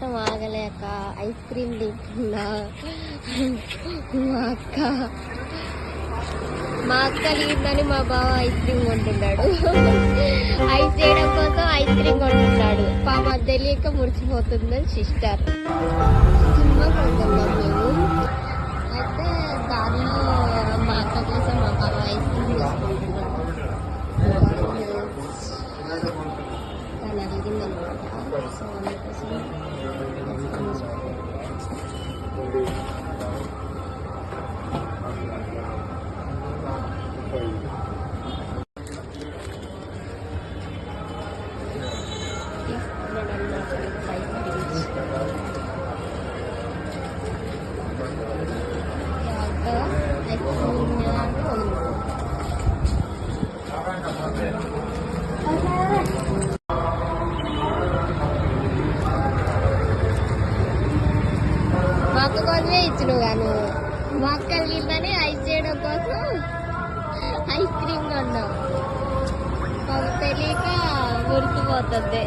ఆగలేక ice cream తింటున్నా. మా అక్క లీదని మా బావ ఐస్ క్రీమ్ కొంటున్నాడు. ఐస్ చేయడం కోసం ఐస్ క్రీమ్ కొంటున్నాడు. పాప తెలియక మురిసిపోతుందని సిస్టర్. సినిమాకి వెళ్తున్నాం మేము. అయితే దారిలో మా అక్క కోసం మా బావ ఐస్ క్రీమ్ తీసుకుంటున్నాం. తను అడిగిందనమాట. సో అందుకోసం మా అక్క కోసమే ఇచ్చినావు గాను. మా అక్క వీళ్ళని ఐస్ చేయడం కోసం ఐస్ క్రీమ్ కొన్నావు. తెలియక మురిసిపోతుంది.